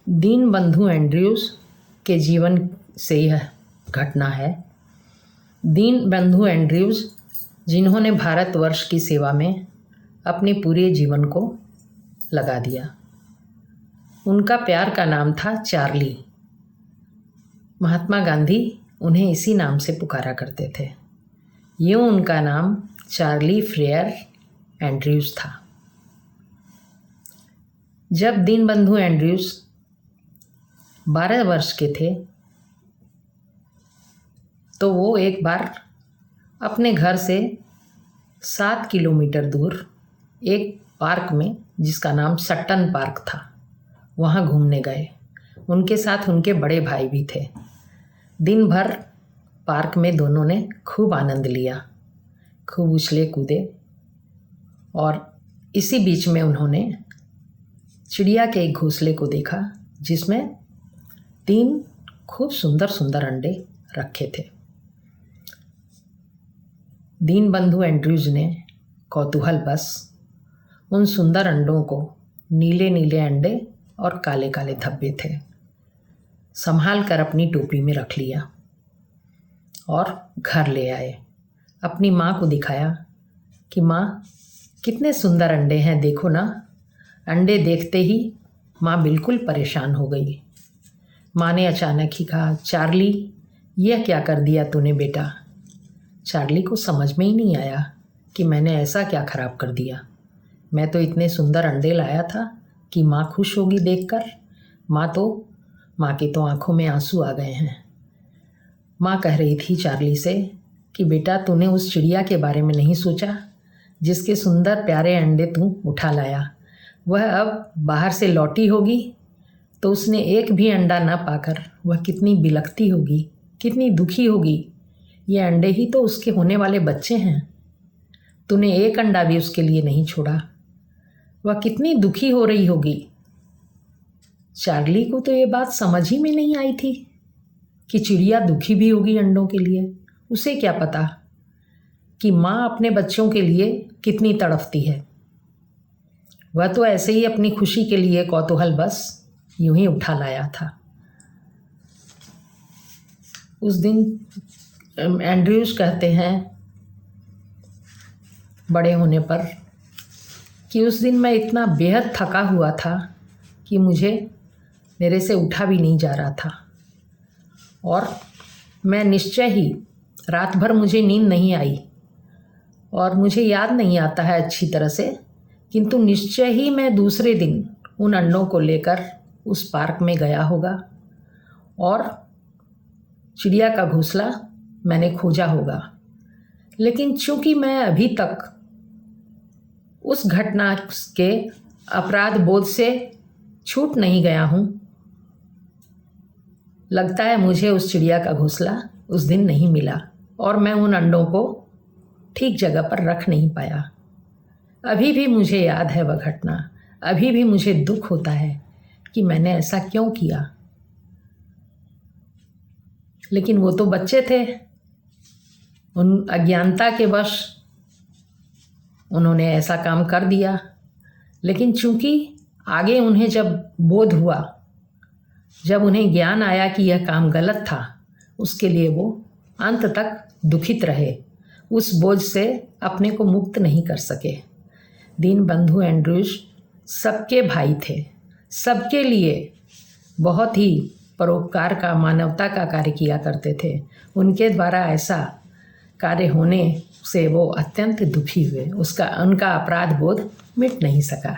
Deenbandhu Andrews के जीवन से यह घटना है। दीनबंधु एंड्रयूज़ जिन्होंने भारतवर्ष की सेवा में अपने पूरे जीवन को लगा दिया। उनका प्यार का नाम था चार्ली। महात्मा गांधी उन्हें इसी नाम से पुकारा करते थे। यूँ उनका नाम चार्ली फ्रेयर एंड्रयूज़ था। जब दीनबंधु एंड्रयूज़ 12 वर्ष के थे तो वो एक बार अपने घर से 7 किलोमीटर दूर एक पार्क में, जिसका नाम सट्टन पार्क था, वहाँ घूमने गए। उनके साथ उनके बड़े भाई भी थे। दिन भर पार्क में दोनों ने खूब आनंद लिया, खूब उछले कूदे, और इसी बीच में उन्होंने चिड़िया के एक घोंसले को देखा जिसमें 3 खूब सुंदर सुंदर अंडे रखे थे। दीनबंधु एंड्रयूज़ ने कौतूहलवश उन सुंदर अंडों को, नीले नीले अंडे और काले काले धब्बे थे, संभाल कर अपनी टोपी में रख लिया और घर ले आए। अपनी माँ को दिखाया कि माँ, कितने सुंदर अंडे हैं, देखो ना। अंडे देखते ही माँ बिल्कुल परेशान हो गई। माँ ने अचानक ही कहा, चार्ली, यह क्या कर दिया तूने बेटा। चार्ली को समझ में ही नहीं आया कि मैंने ऐसा क्या ख़राब कर दिया। मैं तो इतने सुंदर अंडे लाया था कि माँ खुश होगी देखकर। माँ की तो आंखों में आंसू आ गए हैं। माँ कह रही थी चार्ली से कि बेटा, तूने उस चिड़िया के बारे में नहीं सोचा जिसके सुंदर प्यारे अंडे तू उठा लाया। वह अब बाहर से लौटी होगी तो उसने एक भी अंडा ना पाकर वह कितनी बिलखती होगी, कितनी दुखी होगी। ये अंडे ही तो उसके होने वाले बच्चे हैं। तूने एक अंडा भी उसके लिए नहीं छोड़ा। वह कितनी दुखी हो रही होगी। चार्ली को तो ये बात समझ ही में नहीं आई थी कि चिड़िया दुखी भी होगी अंडों के लिए। उसे क्या पता कि माँ अपने बच्चों के लिए कितनी तड़पती है। वह तो ऐसे ही अपनी खुशी के लिए कौतूहल बस यूं ही उठा लाया था। उस दिन एंड्रयूज़ कहते हैं बड़े होने पर कि उस दिन मैं इतना बेहद थका हुआ था कि मेरे से उठा भी नहीं जा रहा था, और मैं निश्चय ही रात भर मुझे नींद नहीं आई, और मुझे याद नहीं आता है अच्छी तरह से, किंतु निश्चय ही मैं दूसरे दिन उन अंडों को लेकर उस पार्क में गया होगा और चिड़िया का घोंसला मैंने खोजा होगा। लेकिन चूंकि मैं अभी तक उस घटना के अपराध बोध से छूट नहीं गया हूँ, लगता है मुझे उस चिड़िया का घोंसला उस दिन नहीं मिला और मैं उन अंडों को ठीक जगह पर रख नहीं पाया। अभी भी मुझे याद है वह घटना। अभी भी मुझे दुख होता है कि मैंने ऐसा क्यों किया। लेकिन वो तो बच्चे थे, उन अज्ञानता के वश उन्होंने ऐसा काम कर दिया। लेकिन चूंकि आगे उन्हें जब बोध हुआ, जब उन्हें ज्ञान आया कि यह काम गलत था, उसके लिए वो अंत तक दुखित रहे, उस बोझ से अपने को मुक्त नहीं कर सके। दीनबंधु एंड्रयूज़ सबके भाई थे, सबके लिए बहुत ही परोपकार का, मानवता का कार्य किया करते थे। उनके द्वारा ऐसा कार्य होने से वो अत्यंत दुखी हुए। उनका अपराध बोध मिट नहीं सका।